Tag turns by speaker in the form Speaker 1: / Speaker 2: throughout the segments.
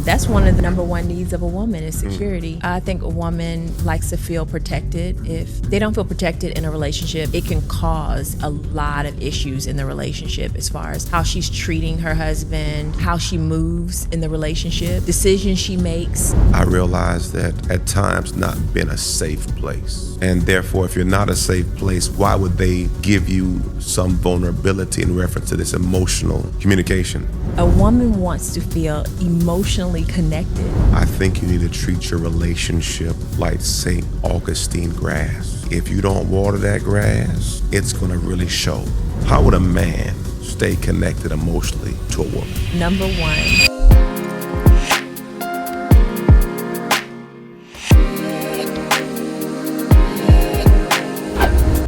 Speaker 1: That's one of the number one needs of a woman is security. I think a woman likes to feel protected. If they don't feel protected in a relationship, it can cause a lot of issues in the relationship as far as how she's treating her husband, how she moves in the relationship, decisions she makes.
Speaker 2: I realize that at times not been a safe place. And therefore, if you're not a safe place, why would they give you some vulnerability in reference to this emotional communication?
Speaker 1: A woman wants to feel emotionally connected.
Speaker 2: I think you need to treat your relationship like St. Augustine grass. If you don't water that grass, it's gonna really show. How would a man stay connected emotionally to a woman?
Speaker 1: Number one.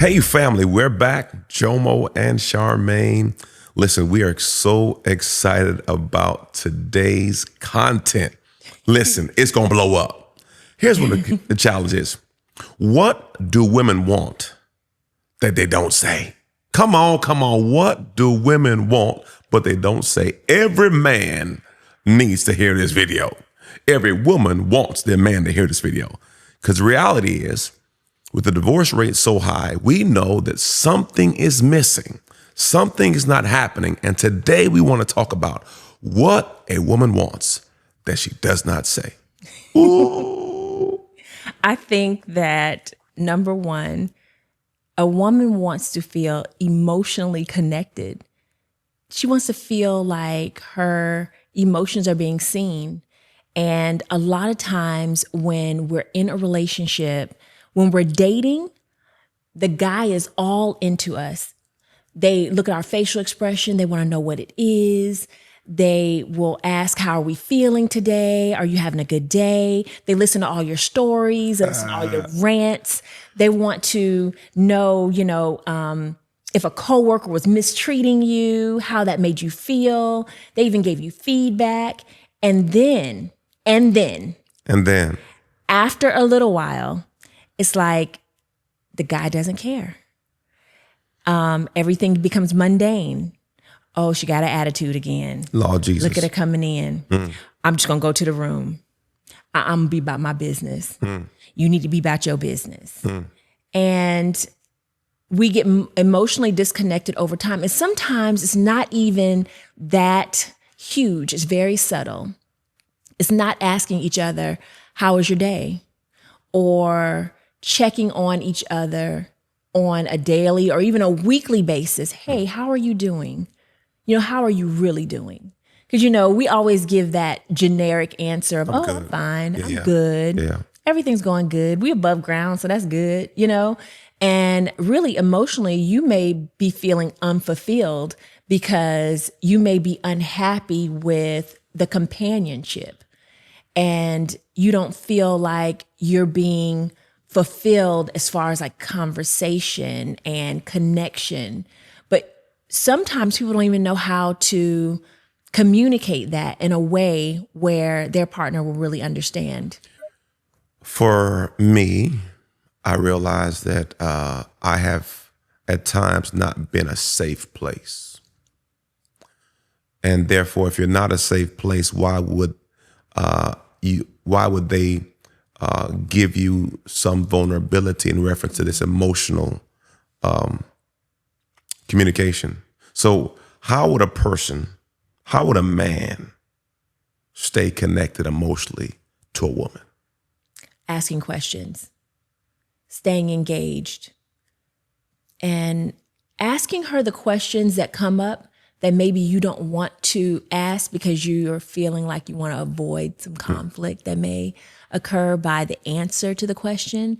Speaker 2: Hey family, we're back. Jomo and Charmaine. Listen, we are so excited about today's content. Listen, it's gonna blow up. Here's what the challenge is. What do women want that they don't say? Come on. What do women want but they don't say? Every man needs to hear this video. Every woman wants their man to hear this video. Because the reality is, with the divorce rate so high, we know that something is missing. Something is not happening. And today we want to talk about what a woman wants that she does not say. Ooh.
Speaker 1: I think that number one, a woman wants to feel emotionally connected. She wants to feel like her emotions are being seen. And a lot of times when we're in a relationship, when we're dating, the guy is all into us. They look at our facial expression. They want to know what it is. They will ask, how are we feeling today? Are you having a good day? They listen to all your stories, they listen to all your rants. They want to know, if a coworker was mistreating you, how that made you feel. They even gave you feedback. And then, after a little while, it's like the guy doesn't care. Everything becomes mundane. Oh, she got an attitude again.
Speaker 2: Lord Jesus.
Speaker 1: Look at her coming in. I'm just going to go to the room. I'm going to be about my business. You need to be about your business. And we get emotionally disconnected over time. And sometimes it's not even that huge. It's very subtle. It's not asking each other, how was your day? Or checking on each other on a daily or even a weekly basis. Hey, how are you doing? How are you really doing? Because, we always give that generic answer of, I'm fine, I'm good. Yeah. Everything's going good. We above ground, so that's good, And really emotionally, you may be feeling unfulfilled because you may be unhappy with the companionship and you don't feel like you're being fulfilled as far as like conversation and connection. But sometimes people don't even know how to communicate that in a way where their partner will really understand.
Speaker 2: For me, I realize that I have at times not been a safe place. And therefore, if you're not a safe place, why would they give you some vulnerability in reference to this emotional communication? So how would a man stay connected emotionally to a woman?
Speaker 1: Asking questions, staying engaged, and asking her the questions that come up that maybe you don't want to ask because you're feeling like you want to avoid some conflict that may occur by the answer to the question.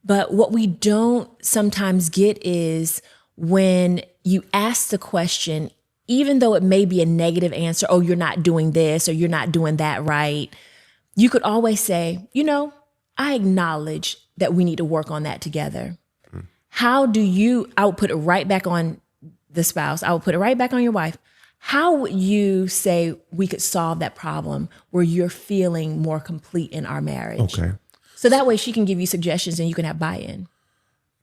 Speaker 1: But what we don't sometimes get is when you ask the question, even though it may be a negative answer, oh, you're not doing this or you're not doing that right, you could always say, I acknowledge that we need to work on that together. How do you, I would put it right back on the spouse. I would put it right back on your wife. How would you say we could solve that problem where you're feeling more complete in our marriage?
Speaker 2: Okay.
Speaker 1: So that way she can give you suggestions and you can have buy-in.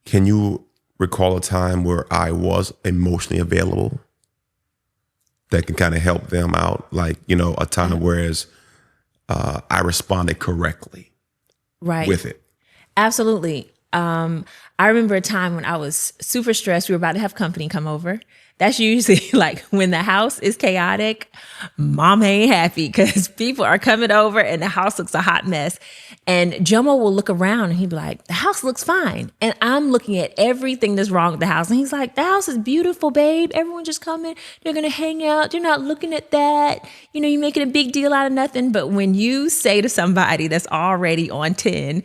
Speaker 2: Can you recall a time where I was emotionally available that can kind of help them out? Like, a time whereas I responded correctly
Speaker 1: Right.
Speaker 2: with it.
Speaker 1: Absolutely. I remember a time when I was super stressed. We were about to have company come over. That's usually like when the house is chaotic, mom ain't happy because people are coming over and the house looks a hot mess. And Jomo will look around and he'd be like, the house looks fine. And I'm looking at everything that's wrong with the house. And he's like, the house is beautiful, babe. Everyone just coming. They're going to hang out. They're not looking at that. You know, you're making a big deal out of nothing. But when you say to somebody that's already on 10,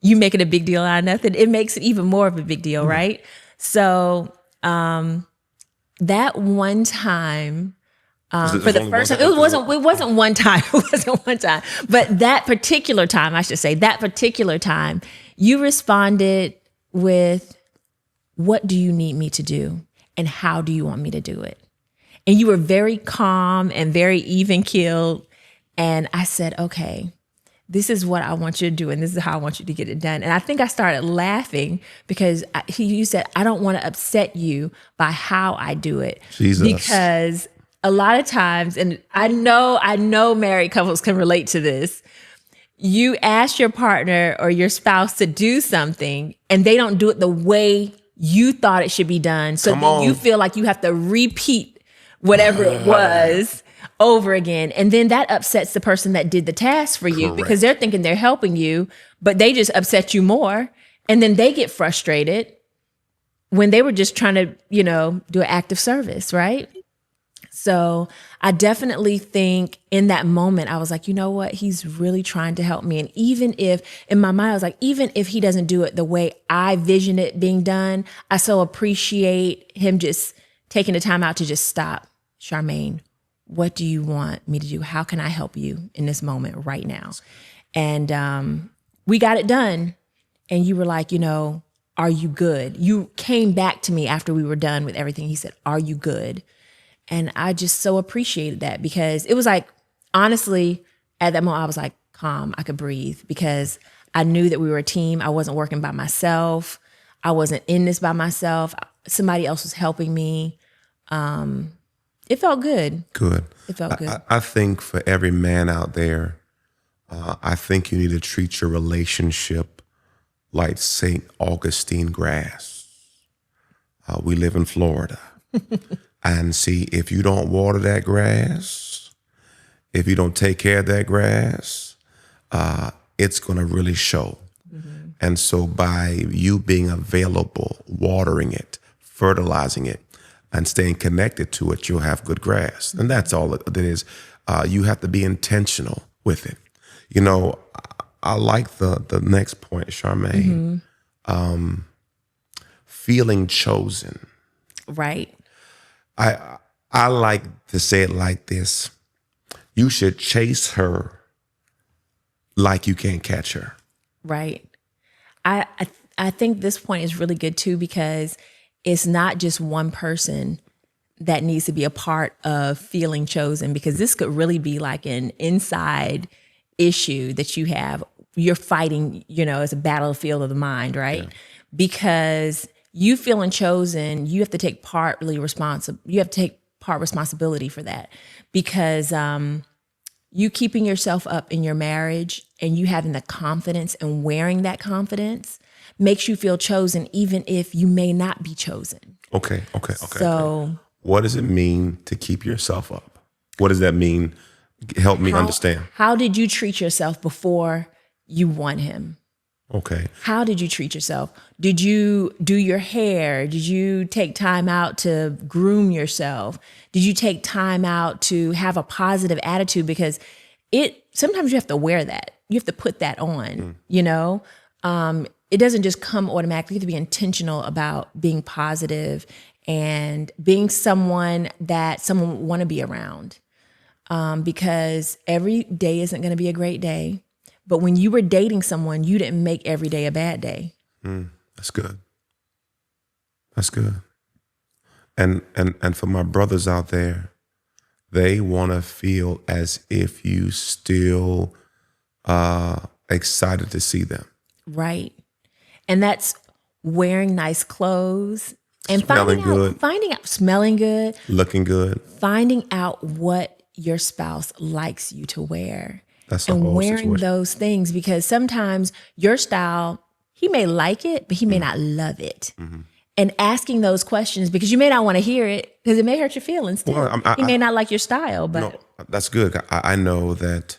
Speaker 1: you make it a big deal out of nothing, it makes it even more of a big deal, right? So that one time, for the first time, it wasn't one time, it wasn't one time, but that particular time, I should say, you responded with, what do you need me to do? And how do you want me to do it? And you were very calm and very even keeled. And I said, okay, this is what I want you to do, and this is how I want you to get it done. And I think I started laughing because you said, I don't want to upset you by how I do it.
Speaker 2: Jesus.
Speaker 1: Because a lot of times, and I know married couples can relate to this, you ask your partner or your spouse to do something, and they don't do it the way you thought it should be done. So then you feel like you have to repeat whatever it was over again. And then that upsets the person that did the task for you. Correct. Because they're thinking they're helping you, but they just upset you more. And then they get frustrated when they were just trying to, do an act of service, right? So I definitely think in that moment, I was like, you know what? He's really trying to help me. And even if, in my mind, I was like, even if he doesn't do it the way I vision it being done, I so appreciate him just taking the time out to just stop. Charmaine, what do you want me to do? How can I help you in this moment right now? And we got it done. And you were like, are you good? You came back to me after we were done with everything. He said, are you good? And I just so appreciated that, because it was like, honestly, at that moment, I was like calm. I could breathe because I knew that we were a team. I wasn't working by myself. I wasn't in this by myself. Somebody else was helping me. It felt good.
Speaker 2: Good.
Speaker 1: It felt good.
Speaker 2: I think for every man out there, I think you need to treat your relationship like St. Augustine grass. We live in Florida. And see, if you don't water that grass, if you don't take care of that grass, it's going to really show. Mm-hmm. And so by you being available, watering it, fertilizing it, and staying connected to it, you'll have good grass. And that's all it is. You have to be intentional with it. I like the next point, Charmaine. Mm-hmm. Feeling chosen.
Speaker 1: Right.
Speaker 2: I like to say it like this. You should chase her like you can't catch her.
Speaker 1: Right. I think this point is really good too, because it's not just one person that needs to be a part of feeling chosen, because this could really be like an inside issue that you have. You're fighting, it's a battlefield of the mind, right? Yeah. Because you feeling chosen, you have to take part responsibility for that, because you keeping yourself up in your marriage and you having the confidence and wearing that confidence makes you feel chosen, even if you may not be chosen.
Speaker 2: Okay.
Speaker 1: So
Speaker 2: what does it mean to keep yourself up? What does that mean? Help me understand.
Speaker 1: How did you treat yourself before you won him?
Speaker 2: Okay.
Speaker 1: How did you treat yourself? Did you do your hair? Did you take time out to groom yourself? Did you take time out to have a positive attitude? Because sometimes you have to wear that. You have to put that on, It doesn't just come automatically. You have to be intentional about being positive and being someone that someone would want to be around. Because every day isn't going to be a great day. But when you were dating someone, you didn't make every day a bad day.
Speaker 2: That's good. That's good. And for my brothers out there, they want to feel as if you still excited to see them.
Speaker 1: Right. And that's wearing nice clothes and
Speaker 2: smelling good,
Speaker 1: looking good,
Speaker 2: finding out
Speaker 1: what your spouse likes you to wear.
Speaker 2: That's the
Speaker 1: and
Speaker 2: whole
Speaker 1: wearing
Speaker 2: situation.
Speaker 1: those things, because sometimes your style, he may like it, but he may not love it. And asking those questions, because you may not want to hear it because it may hurt your feelings too.
Speaker 2: Well,
Speaker 1: He may not like your style, but
Speaker 2: no, that's good. I know that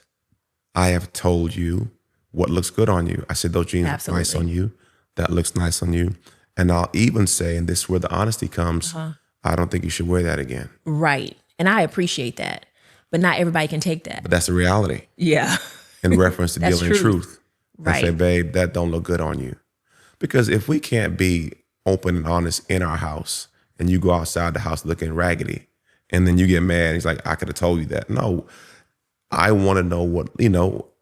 Speaker 2: I have told you what looks good on you. I said those jeans look nice
Speaker 1: Absolutely.
Speaker 2: on you. That looks nice on you. And I'll even say, and this is where the honesty comes, I don't think you should wear that again.
Speaker 1: right. And I appreciate that, but not everybody can take that.
Speaker 2: But that's the reality
Speaker 1: Yeah.
Speaker 2: in reference to
Speaker 1: That's
Speaker 2: dealing truth. I say,
Speaker 1: Right.
Speaker 2: babe, that don't look good on you. Because if we can't be open and honest in our house, and you go outside the house looking raggedy, and then you get mad, he's like, I could have told you that. No, I want to know what,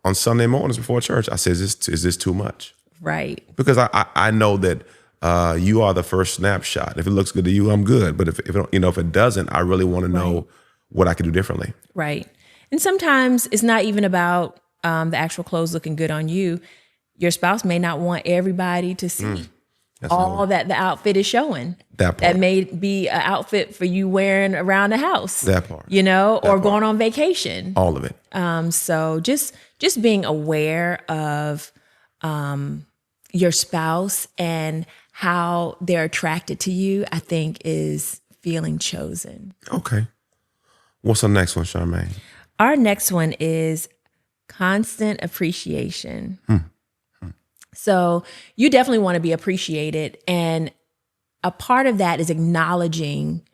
Speaker 2: on Sunday mornings before church, I said, is this too much?
Speaker 1: Right.
Speaker 2: Because I know that you are the first snapshot. If it looks good to you, I'm good. But if it doesn't, I really want to know what I can do differently.
Speaker 1: Right. And sometimes it's not even about the actual clothes looking good on you. Your spouse may not want everybody to see all that the outfit is showing.
Speaker 2: That part.
Speaker 1: That may be an outfit for you wearing around the house.
Speaker 2: That part.
Speaker 1: Or going on vacation.
Speaker 2: All of it.
Speaker 1: So just being aware of your spouse and how they're attracted to you, I think is feeling chosen.
Speaker 2: Okay. What's the next one, Charmaine?
Speaker 1: Our next one is constant appreciation. So you definitely want to be appreciated. And a part of that is acknowledging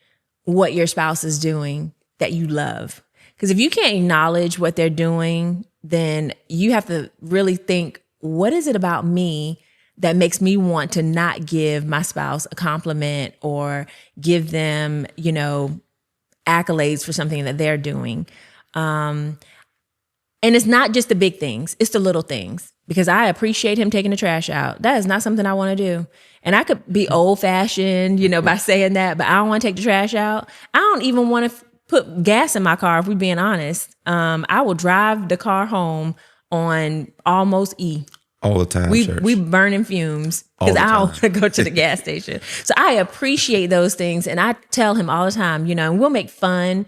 Speaker 1: what your spouse is doing that you love. Because if you can't acknowledge what they're doing, then you have to really think, what is it about me that makes me want to not give my spouse a compliment or give them, accolades for something that they're doing? And it's not just the big things, it's the little things. Because I appreciate him taking the trash out. That is not something I want to do. And I could be old fashioned, by saying that, but I don't want to take the trash out. I don't even want to put gas in my car, if we're being honest. I will drive the car home on almost E.
Speaker 2: All the time,
Speaker 1: we burning fumes because I don't want to go to the gas station. So I appreciate those things. And I tell him all the time, and we'll make fun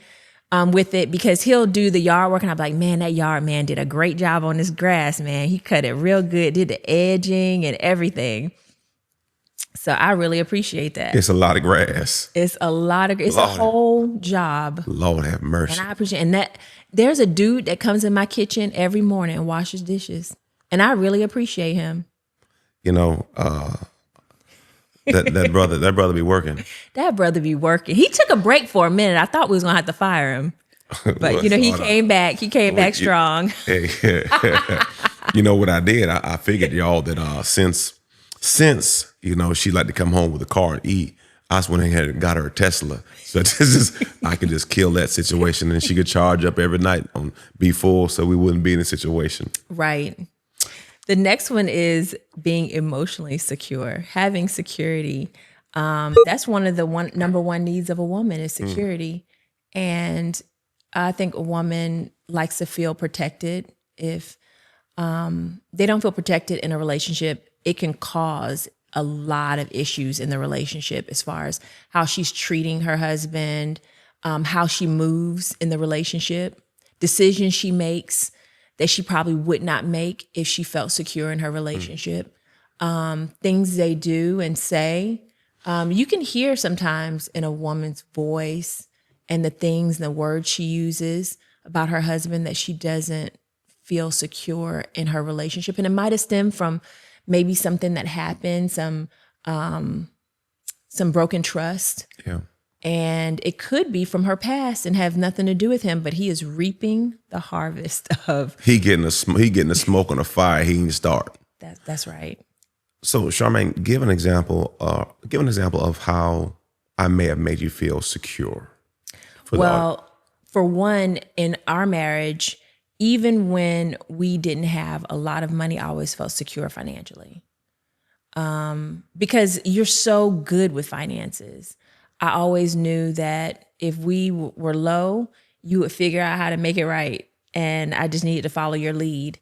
Speaker 1: with it, because he'll do the yard work and I'm like, man, that yard man did a great job on this grass, man. He cut it real good, did the edging and everything. So I really appreciate that.
Speaker 2: It's a lot of grass.
Speaker 1: It's a whole job.
Speaker 2: Lord have mercy.
Speaker 1: And I appreciate, and that there's a dude that comes in my kitchen every morning and washes dishes. And I really appreciate him.
Speaker 2: That brother be working.
Speaker 1: That brother be working. He took a break for a minute. I thought we was gonna have to fire him. But he came back. He came back strong.
Speaker 2: Hey, you know what I did? I figured, y'all, that since she liked to come home with a car and eat, I just went ahead and got her a Tesla. So I could just kill that situation, and she could charge up every night on be full, so we wouldn't be in a situation.
Speaker 1: Right. The next one is being emotionally secure, having security. That's one of the number one needs of a woman is security. And I think a woman likes to feel protected. If they don't feel protected in a relationship, it can cause a lot of issues in the relationship as far as how she's treating her husband, how she moves in the relationship, decisions she makes that she probably would not make if she felt secure in her relationship. Things they do and say. You can hear sometimes in a woman's voice and the things and the words she uses about her husband that she doesn't feel secure in her relationship. And it might have stemmed from maybe something that happened, some broken trust.
Speaker 2: Yeah.
Speaker 1: And it could be from her past and have nothing to do with him, but he is reaping the harvest of.
Speaker 2: He getting the smoke on the fire. He didn't start.
Speaker 1: That's right.
Speaker 2: So, Charmaine, give an example of how I may have made you feel secure.
Speaker 1: For one, in our marriage, even when we didn't have a lot of money, I always felt secure financially. Because you're so good with finances. I always knew that if we were low, you would figure out how to make it right. And I just needed to follow your lead.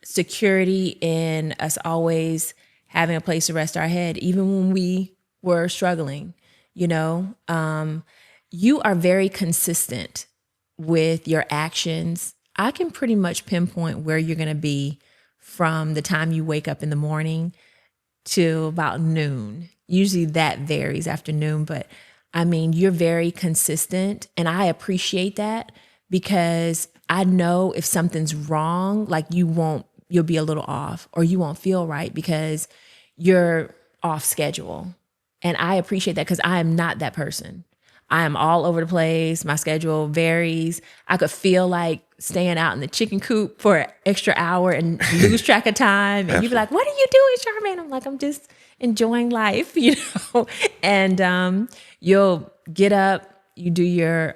Speaker 1: Security in us always having a place to rest our head, even when we were struggling. You are very consistent with your actions. I can pretty much pinpoint where you're going to be from the time you wake up in the morning to about noon. Usually that varies after noon, but I mean, you're very consistent, and I appreciate that because I know if something's wrong, like you'll be a little off or you won't feel right because you're off schedule. And I appreciate that because I am not that person. I am all over the place. My schedule varies. I could feel like staying out in the chicken coop for an extra hour and lose track of time. And you'd be like, what are you doing, Charmaine? I'm like, I'm just enjoying life, And you'll get up, you do your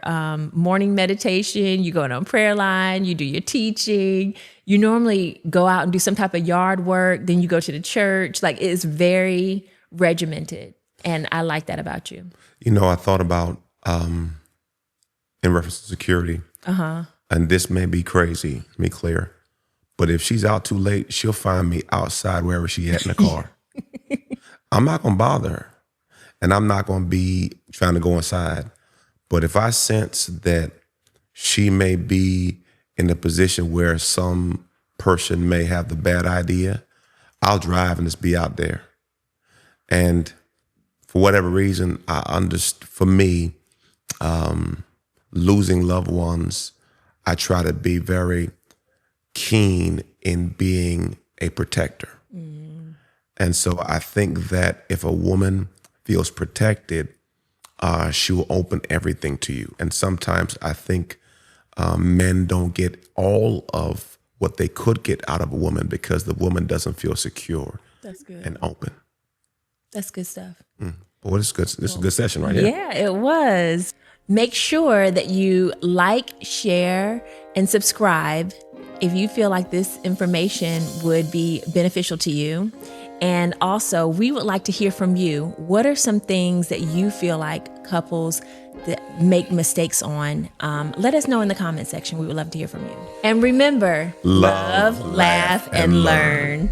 Speaker 1: morning meditation, you go on a prayer line, you do your teaching. You normally go out and do some type of yard work. Then you go to the church. Like, it's very regimented. And I like that about you.
Speaker 2: I thought about, in reference to security, and this may be crazy, to be clear, but if she's out too late, she'll find me outside wherever she at in the car. I'm not going to bother her, and I'm not going to be trying to go inside. But if I sense that she may be in a position where some person may have the bad idea, I'll drive and just be out there. And for whatever reason, for me, losing loved ones, I try to be very keen in being a protector. And so I think that if a woman feels protected, she will open everything to you. And sometimes I think men don't get all of what they could get out of a woman because the woman doesn't feel secure.
Speaker 1: That's good.
Speaker 2: And open.
Speaker 1: That's good stuff.
Speaker 2: Well, this is a good session right here.
Speaker 1: Yeah, it was. Make sure that you like, share, and subscribe if you feel like this information would be beneficial to you. And also, we would like to hear from you. What are some things that you feel like couples that make mistakes on? Let us know in the comment section. We would love to hear from you. And remember, love, laugh, and learn.